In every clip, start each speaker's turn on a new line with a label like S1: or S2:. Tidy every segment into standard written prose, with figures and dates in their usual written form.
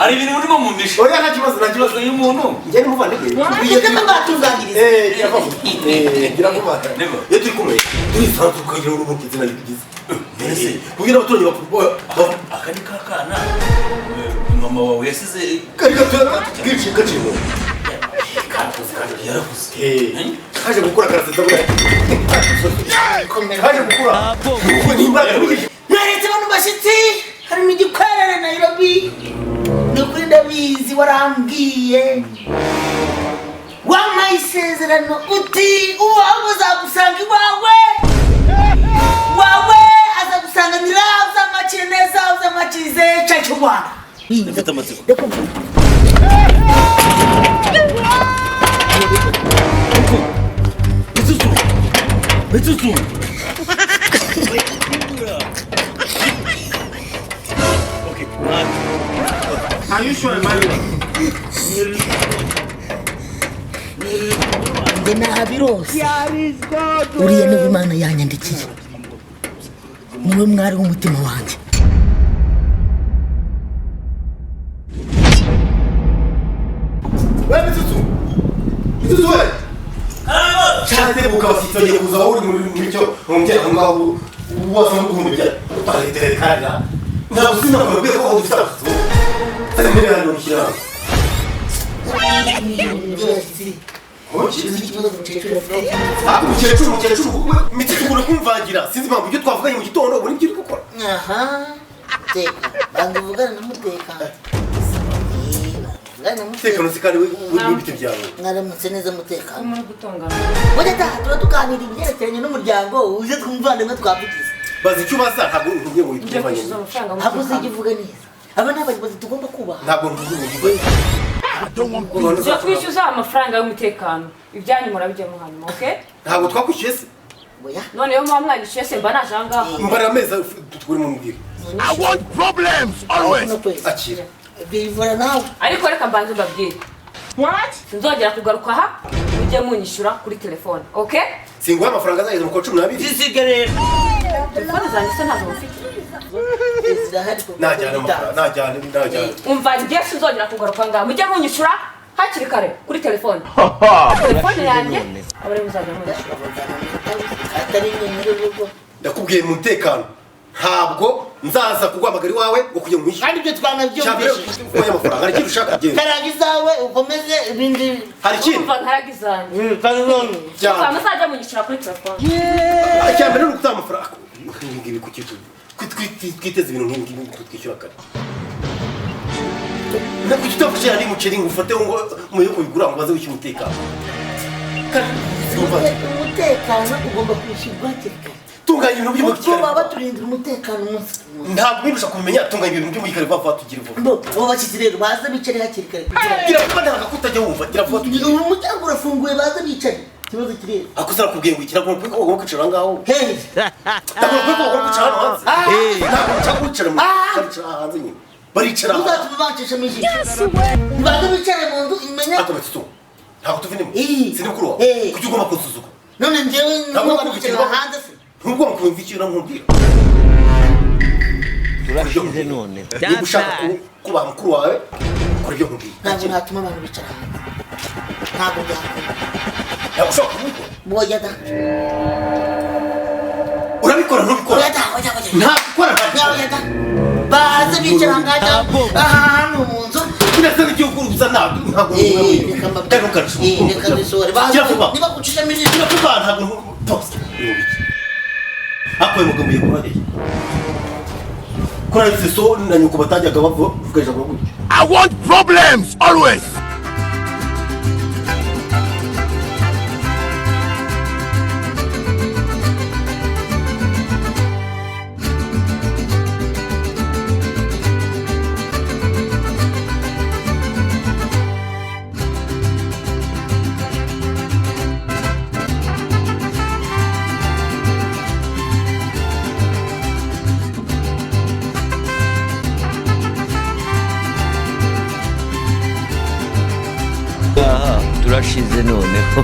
S1: ari ibintu urimo mu misho
S2: oya nta kibazo y'umuntu njye n'umuvane bwe
S3: Ugeze mbatuzangiriza
S2: gira ngo bata iyo turi kumwe turisanzwe kugira ngo umuntu izina rigize kugira abaturage bakubwa
S1: akani kakana mama wawe yasize
S2: kari gatura gacimo
S1: yaravuze
S2: kaje gukura karaseza bwa kaje gukura nimbaga
S3: naretse bano bashitsi hari mu gikwerere Nairobi nukuri ndabizi warambwiye wampaye isezerano uti uwawe uzagusanga iwawe wawe azagusanganira uzamakire neza uzamakirize cyacu Rwanda
S1: ndafite amatsiko Betutu Okay,
S2: are you sure man
S3: ndena birose uriye no Imana yanyandikiye niwe mwari w'umutima wanjye
S2: wewe Betutu wewe cyane mukabasitanye kuza uri muri cyo umujya ngaho uwaza no kumujya utaretere kana nta buzima bwawe ko udufata tsemere hano kira umukecuru mitikura kumvangira sinzi impamvu ibyo twavuganye mu gitondo ubu nibyo uri gukora
S3: aha teka banduvugana na mutekano
S2: umutekano sikari w'ibiti byawe
S3: mwaramutse neza mutekano
S4: muri gutongana
S3: wajya tuba tuganira ibyerekeranye n'umuryango uje twumvanemo twavugize
S2: bazi icyo baza ntabwo ntugiye ngo wituvanye
S3: ntabwo uzigivuga neza aba ni abayobozi tugomba kubaha
S2: ntabwo ntugiye
S4: uza kwishyuza amafaranga y'umutekano ibyanyu murabijyamo hanyuma okay
S2: ntabwo twakwishyuye se
S3: oya
S4: noneho muba mwagishyuye se mba naje ahangaha
S2: mbara ameza turi mu mubwire
S5: I want problems always.
S2: akira
S3: bivura nawe
S4: ariko reka mbanze mbabwire
S5: What?
S4: sinzongera kugaruka aha mujye munyishyura kuri telefone okay
S2: singuha amafaranga azageza mu kwa 12
S3: zisigarera
S4: telefone zanjye se ntazo mufite
S2: najyana amafaranga najyana
S4: umva njye sinzongera kugaruka ngaha mujye munyishyura hakiri kare kuri telefone telefone yanjye abari muzajya munyishyura
S3: atari nyine rugo
S2: ndakubwiye mu mutekano ntabwo nzaza kuguhamagara iwawe ngo kujya mwishyura
S3: kandi ibyo twanabyumvise
S2: ufite amafaranga hari ikintu ushaka genda
S3: karagizawe ukomeze ibindi
S2: hari ikintu
S4: umva nkaragizanye
S3: kabibona
S4: umva muzajya munyishyura kuri telefone
S2: icyambere ni ugutanga amafaranga ngibi kukitu twiteze ibintu nk'ibi twishyura kare ntabwo kitafashe ari muceri ngo ufate ngo muyo kubigura ngo baze wishyura umutekano
S3: umutekano ugomba kwishyurwa hakiri kare
S2: tunganya ibintu by'umukiriya
S3: kuko baba baturindira umutekano umunsi ku munsi
S2: ntabwo nibusha kumenya tunganya ibintu by'umukiriya vuba tugira vuba
S3: abo bashyize rero baze bicare hakiri kare
S2: gira vuba ntabwo kutajya wumva gira vuba tugira
S3: uyu muryango urafunguye baze bicare ikibazo kireba
S2: akoze arakubwiye ngo ikira kuko ugomba kwicara ngaho
S3: hehe
S2: ntabwo kuko ugomba kwicara hano hanze ntabwo nshaka kwicara mu hanze nyine baricara
S3: uzatuma bancishamo ijisho baze bicare mu nzu imenya
S2: akometse tu ntabwo tuvinemo
S3: Eh.
S2: sindi mukuru wawe
S3: Eh.
S2: kuki ugomba kunsuzuka
S3: none njyewe
S2: Ntabwo
S3: ngomba
S2: nakubwira
S3: kwicara hanze se
S2: ntugomba kumva ikintu nkubwira
S6: turashize none
S2: niba ushaka kuba mukuru wawe kora ibyo nkubwira
S3: ntabwo natuma abantu bicara hanze ntabwo byakora
S2: ntabwo ushobora kubikora
S3: boya da
S2: urabikora ntubikora
S3: boya da boya boya
S2: ntabwo ukora
S3: boya da baze bicara ngaha ahantu mu nzu
S2: birasa n'igihugu uza ntabwo
S3: reka mbabwire reka bisore
S2: gira vuba
S3: niba gucishamo ijisho
S2: gira vuba ntabwo pose akoye mugabo yekora hehe kora so na nyuko batajyaga bavuga ijambo gutyo
S5: I want problems always.
S6: turashize noneho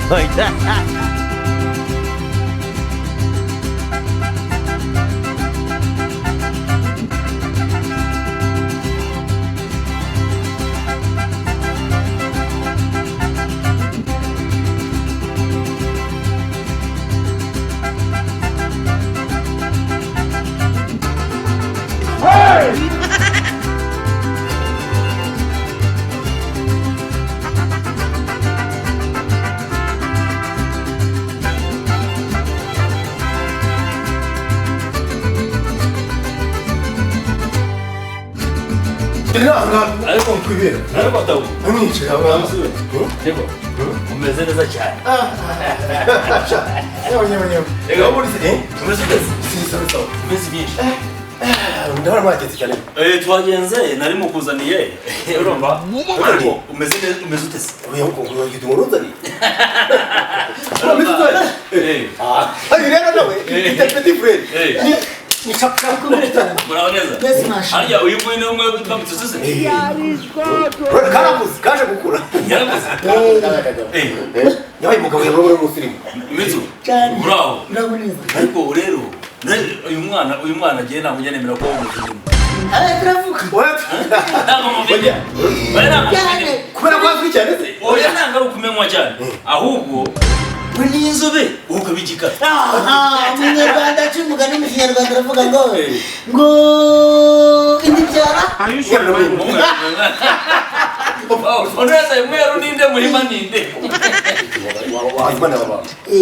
S2: ariko kwibera
S1: ariko tabu
S2: amwicaye abantu
S1: yego umeze neza cyane
S2: rega muri se
S1: umeze neza
S2: sisa
S1: umeze byinshi
S2: ndabona mwageze cyane
S1: twagenze nari mukuzaniye urumva ariko umeze neza umeze utese
S2: oya uko ngito nguruzani ari rero nawe ite petit frère ni chapka ko mutana
S1: muraboneza hariya uyu nguyu ni umwe twamutse
S2: karabuze kaje gukura
S1: yarabuze
S2: yabaye umugabo yabura umusirimu
S1: imitsu bravo ariko rero uyu mwana agiye ntabwo njya nemera ko umuzimu
S3: turavuga
S1: ntabwo mumenye
S2: kubera ko azwi cyane se
S1: oya ntabwo ari ukumenywa cyane ahubwo ni inzobe ukabigika
S3: umunyarwanda aciye umugani mu kinyarwanda aravuga ngo indi byara
S1: oneza mweru ninde muhima ninde
S2: wazimana baba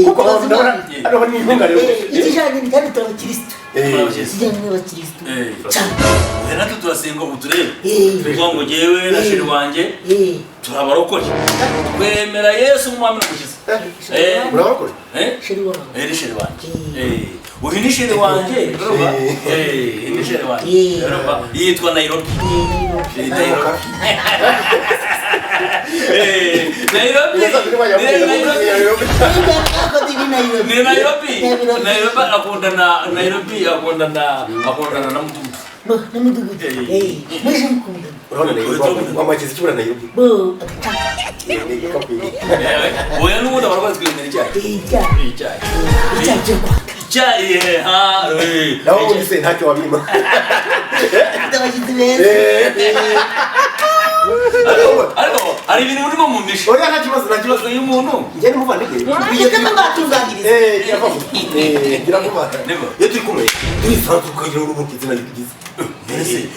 S2: kuko ndabona ariho ni intungane
S3: ikijanye ni kandi turabakristo ikijanye n'abakristo
S1: natwe turasenga ubu turebe tuvuga ngo jewe na sheri wanje turabarokore twemera Yesu umwami n'umukiza
S2: murabarokore
S3: sheri wawe
S1: ni sheri wanje uyu ni sheri wanje urumva ni sheri wanje urumva yitwa Nairobi Nairobi akundana na mudugudu
S3: muje mukunda
S2: wamakiza kibura Nairobi
S1: oya n'ubundi abarwazi twemera icyayi
S2: nawe ubundi se ntacyo wabima
S3: abagizi beza
S1: ariko hari ibintu urimo mu mishi
S2: oya nta kibazo
S1: uyu muntu
S2: njye ni muvandimwe
S3: bigeze ko batuzangiriza
S2: ngira ngo mata iyo turi kumwe turisanzwe ukagira ngo umuntu izina rigize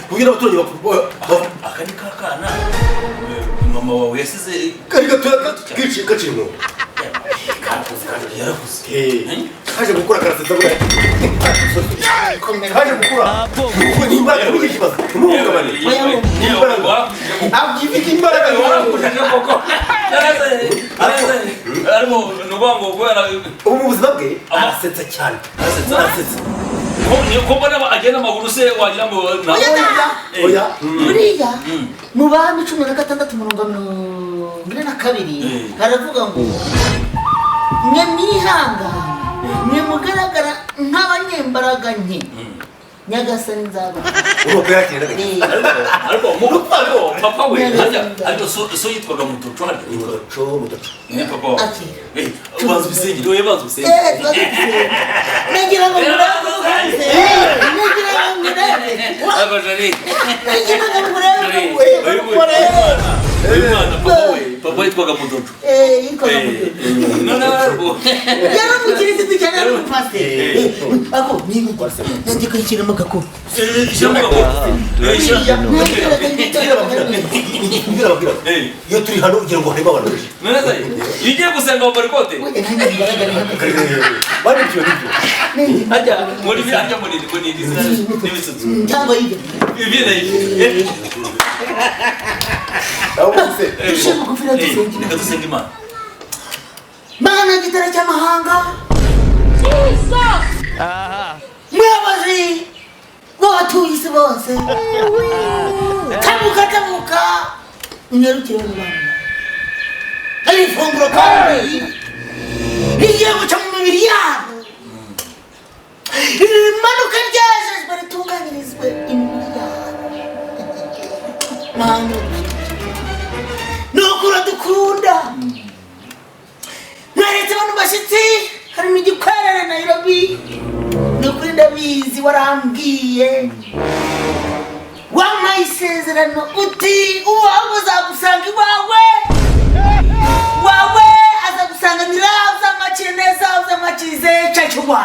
S2: kugira abaturage
S1: aka ni kakana mama wawe yasize
S2: kari gaciro
S1: yarakuze
S2: kaje gukura karasetsa bwa kaje gukura n'imbaraga n'iki kibazo n'umuhungabane abwifite imbaraga
S1: warakujije koko arimo nubango kubera
S2: ubu buzima bwe arasetsa cyane arasetsa
S1: ko mbona agenda amaguru se wagira ngo
S2: oya
S3: buriya mu bami 16:42 haravuga ngo mwe mwihangana mwe mugaragara nk'abanyembaraga nke nyagasani nzaba
S2: uko yakira
S1: ariko papa we ariko so yitwaga mutoco ni papa ubanza ubisengero we banza ubisengero
S3: nagira ngo
S1: papa yitwaga mutoco
S3: yaramukirisitu cyane ari umupasiteri ako niba nanjye kwishyiramo agakuru
S2: iyo turi hano ugira ngo harimo abantu benshi
S1: iyo ugiye gusenga wambara ikote
S2: bandikiwe n'ibyo
S1: hajya muri byanja muri n'ibisutsu
S3: cyangwa ibyo
S2: aho bose
S3: dushima kufira dusenga
S1: reka dusenga Imana
S3: mana gitara cy'amahanga muyobozi w'abatuye isi bose tamuka unyarukire mu bantu ari ifunguro kandi rigiye guca mu mibiri yabo rimanuka ryajejwe ritunganyirizwe imibiri yabo mana nukura dukunda mweretse bano bashyitsi harimo igikwerere Nairobi nukuri ndabizi warambwiye wampaye isezerano uti uwawe uzagusanga iwawe wawe azagusanganira uzamakire neza uzamakirize cyangwa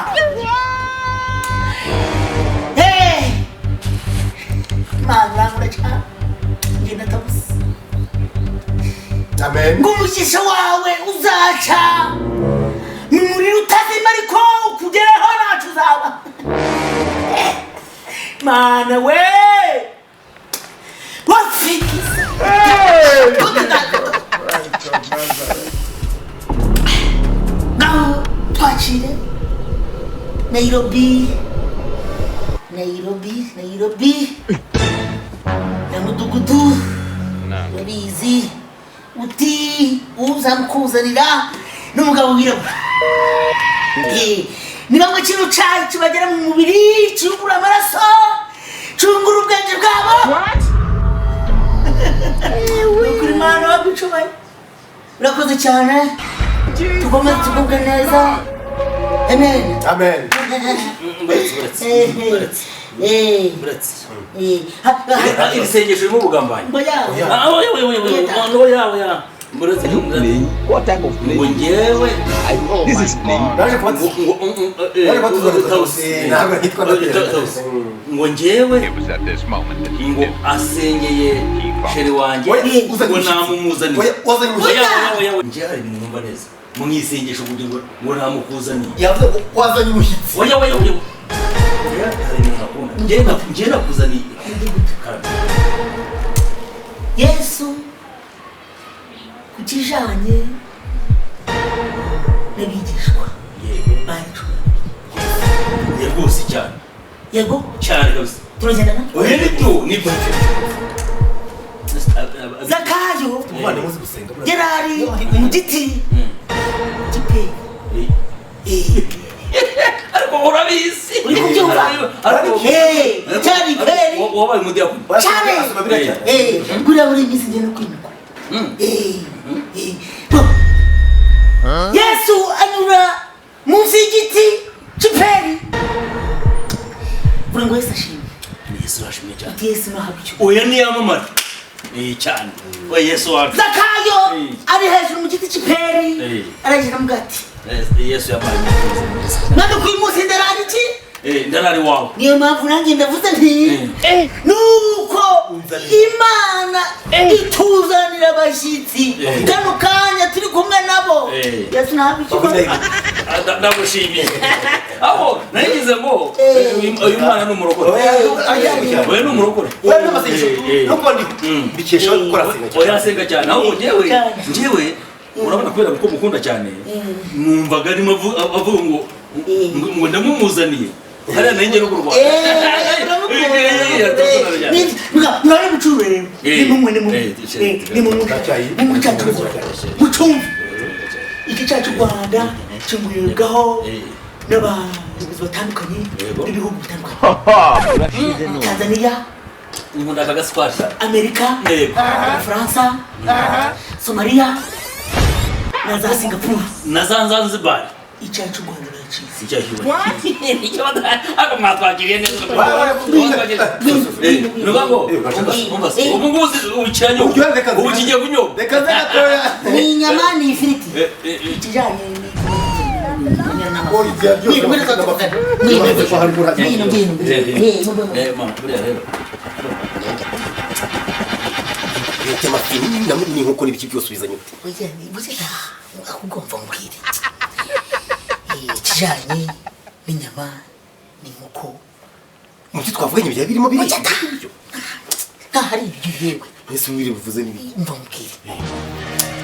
S3: mana nguracha ngenda tabusi
S2: amen
S3: ngumugisha wawe uzaca numuriro utazima ariko kugeraho nacu uzaba mana we Nairobi na mudugudu urabizi uti uzamukuzanira n'umugabo wirabura ni bamwe kino cyayi kibagera mu mubiri cyungura amaraso cyungura ubwenge bwabo kuri mana wabicubaye urakoze cyane tugomba tugubwe neza amen
S2: amen
S1: iri sengesho ririmo ubugambanyi ngo njyewe ngo njyewe ngo asenyeye sheri wanjye ngo namumuzaniye njyewe hari ibintu numva neza mu isengesho kugira ngo namukuzaniye
S2: yavuze ko wazanye umushyitsi
S1: njye nakuzaniye
S3: Yesu ku kijanye n'abigishwa bacu
S1: rwose cyane
S3: yego
S1: cyane rwose
S3: turagendana
S1: nibwo
S3: Zakayo
S2: umwana muzi gusenga
S3: Gerari mu giti kipe
S1: ariko urabizi
S3: uri kubyumva cyari peri
S1: wabaye umudiyakoni
S3: cyane buriya buri minsi ngenda kwimuka Yesu anyura munsi y'igiti cy'iperi buri ngo Yesu ashimwe
S1: Yesu arashimye cyane
S3: Yesu nahabicyo
S1: oya niyamamara cyane oya Yesu wacu
S3: Zakayo ari hejuru mu giti cy'iperi aragira mu gati
S1: Yesu yabaye
S3: none kuyi munsi ndarari iki
S1: ndarari wawe
S3: niyo mpamvu nanjye ndavuze nti nuko Imana ituzanira abashyitsi kano kanya turi kumwe nabo Yesu nahabicyo
S1: ndagushimiye aho narigize ngo uyu mwana ni umurokore oya ni umurokore
S2: wewe n'amasengesho nuko ndikesha gukora senga
S1: oya senga cyane ahubwo njyewe urabona kubera ko mukunda cyane numvaga arimo avuga ngo ndamumuzaniye hariya nanjye no kurwa
S3: mwari mucuru rero ni mumwe mucumva iki cyacu u Rwanda kimwigaho n'abayobozi batandukanye b'ibihugu bitandukanye Tanzania
S1: nkunda aka gasipari
S3: Amerika Faransa Somalia na za Singapore
S1: na za Zanzibar
S3: icyacu u Rwanda nacize
S1: icyo ako mwatwakiriye neza nubango ubu nguzi ubikiranye ubu kigiye kunyobwa
S2: reka zatoya
S3: ni inyama ni ifiriti ikijanye
S2: ni nkuko n'ibiki byose ubizanye ute
S3: ugomba mbwire ikijanye n'inyama n'inkoko
S2: muti twavuganye ibya birimo biri
S3: hari ibyo yewe
S2: ese ubiri buvuze nibi
S3: mva mbwire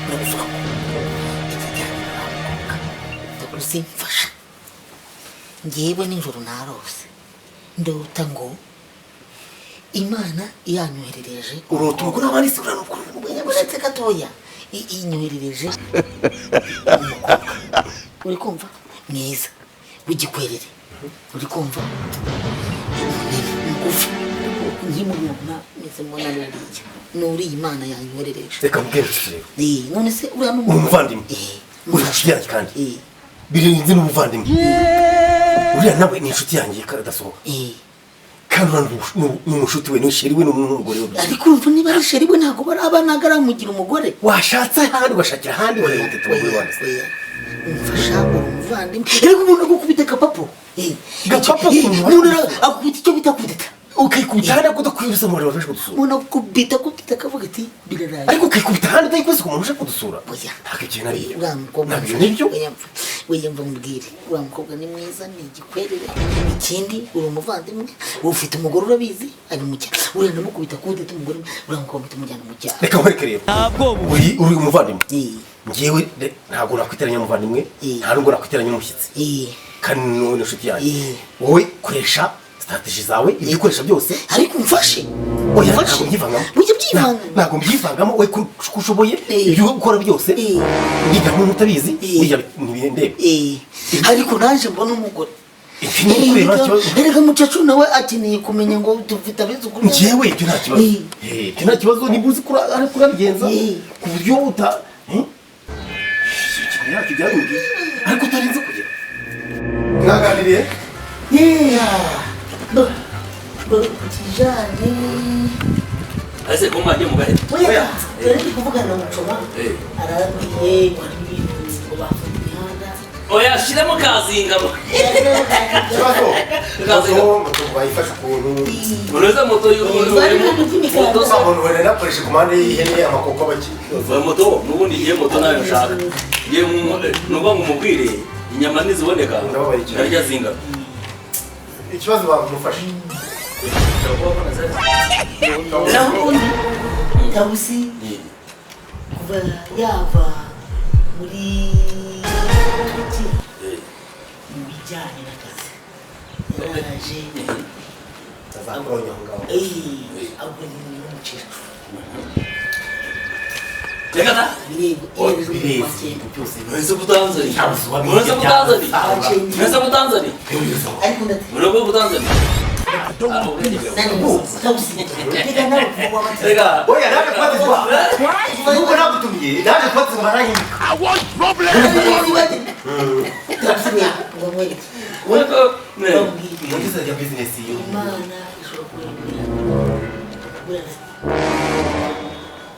S3: ndaguvuga ko ikijanye n'amuka usimfasha ngewe nijoro narose ndota ngo Imana yanyoherereje
S2: urota umugore w'abandi se uranukuru
S3: uretse gatoya inyoherereje umukobwa uri kumva mwiza w'igikwerere uri kumva mugufi nkimubona meze mbona nuriya Imana yanyoherereje
S2: reka mbwira rero
S3: none se uriya ni
S2: umuvandimwe uri inshuti yanjye kandi birenze n'umuvandimwe uriya nawe ni inshuti yanjye kadasohoka kandi ni umushuti we ni sheri we n'umugore we
S3: ariko urumva niba ari sheri we ntabwo barabanaga aramugira umugore
S2: washatse ahandi ugashakira ahandi wari guteta abagore wanditse
S3: umfasha umuvandimwe ariko umuntu agukubita gapapo
S2: gapapo
S3: umuntu akubita icyo bita kudeta
S2: ukikubita ahandi ako udakwibisa umuntu wafashe kudusura
S3: umuntu akubita akavuga ati biraraye
S2: ariko ukikubita ahandi utayikoze ku muntu uje kudusura
S3: oya
S2: ntabwo ikintu ari
S3: uriya mukobwa
S2: ntabyo nibyo
S3: wiyumva mubwire uriya mukobwa ni mwiza ni igikwerere ikindi uri umuvandimwe ufite umugore urabizi ari mu cyaro uriya ndamukubita kudeta umugore uriya mukobwa tumujyana mu cyaro
S2: reka nkwereke rero uri umuvandimwe njyewe ntabwo nakwiteranya n'umuvandimwe nta nubwo nakwiteranya n'umushyitsi kanone nshuti yanjye wowe koresha strategy zawe ibyo ukoresha byose
S3: ariko umfashe
S2: oya ntabwo mbyivangamo
S3: ujye byivanga
S2: ntabwo mbyivangamo we kushoboye ibyo ukora byose biga nk'umuntu utabizi bijya ntibindebe
S3: ariko naje mbona umugore erega mucacu nawe akeneye kumenya ngo dufite abizukuru
S2: njyewe ibyo nta kibazo ibyo nta kibazo niba uzi kurabigenza ku buryo uta ariko utarinze kugera mwaganiriye
S3: kijane
S1: ese ko mwagiye mugahe
S3: oya turi kuvugana na mucoma arabwiye ngo hari ibintu ngo bafata imihanda
S1: oya shiramo kazingamo
S2: moto bayifashe ukuntu
S1: ureza moto moto
S2: sabona wenda nakoresha komande y'ihene amakoko baki
S1: moto nubundi igihe moto nayo nshaka ngiye nuba ngo mubwire inyama niziboneka narya zinga
S2: ikibazo bamufashe
S3: tabusi kuva yava muri mu bijyanye n'akazi yaraje
S2: azakoronya aho ngaho
S3: ahubwo ni n'umukecuru
S1: Tegata Mwenza kutanzani Mwenza kutanzani Mwenza kutanzani Mwenza kutanzani Tega
S2: oya naje kwatizwa nuko nagutumiye naje kwatizwa marahimika
S5: I want problems.
S2: Ngize ya business yo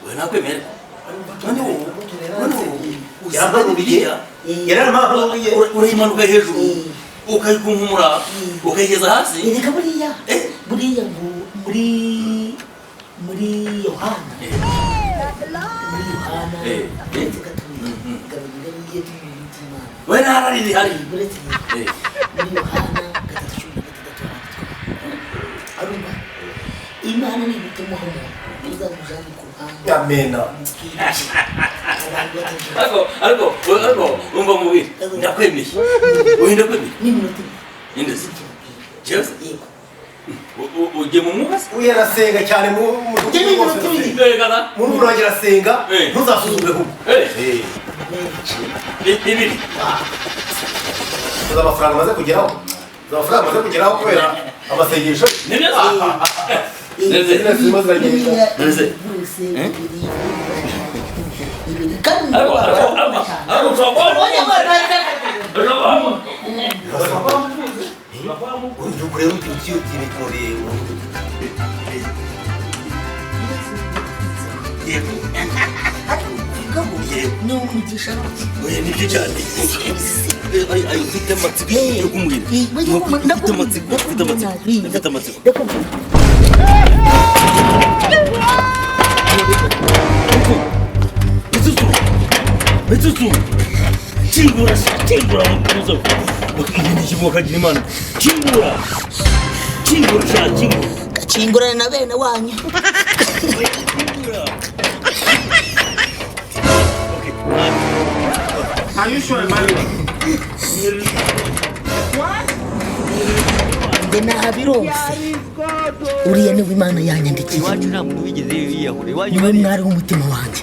S1: Wena kwemera urayimanuka hejuru ukayikunkumura ukayigeza hasi
S3: reka buriya ngo muri yohana
S1: wena harari hari
S3: muri yohana arumva imana ni ibitumuha umuntu uzamujyana ku ruhande
S2: amena
S1: ariko umva mubiri ndakwemeye uhinda kwemeye
S3: n'iminota
S1: indese cyose ujye mu mwuka se
S2: uyarasenga cyane mu urongera asenga ntuzasuzume kuko
S1: ibiri
S2: uza amafaranga amaze kugeraho kubera amasengesho
S1: ni neza neze nibyo cyane ayo ufite amatsiko yo kumwira ufite amatsiko Betutu Chingura mukuzo Ibindi kimuka kagira imana Chingura
S3: gachingura na bene wanyu
S5: Are you sure, man?
S3: nge nabironse uriya niwe imana yanyandikiye
S6: iwacu nta muntu wigeze yiyahura iwanyu
S3: niwe mwari w'umutima wanjye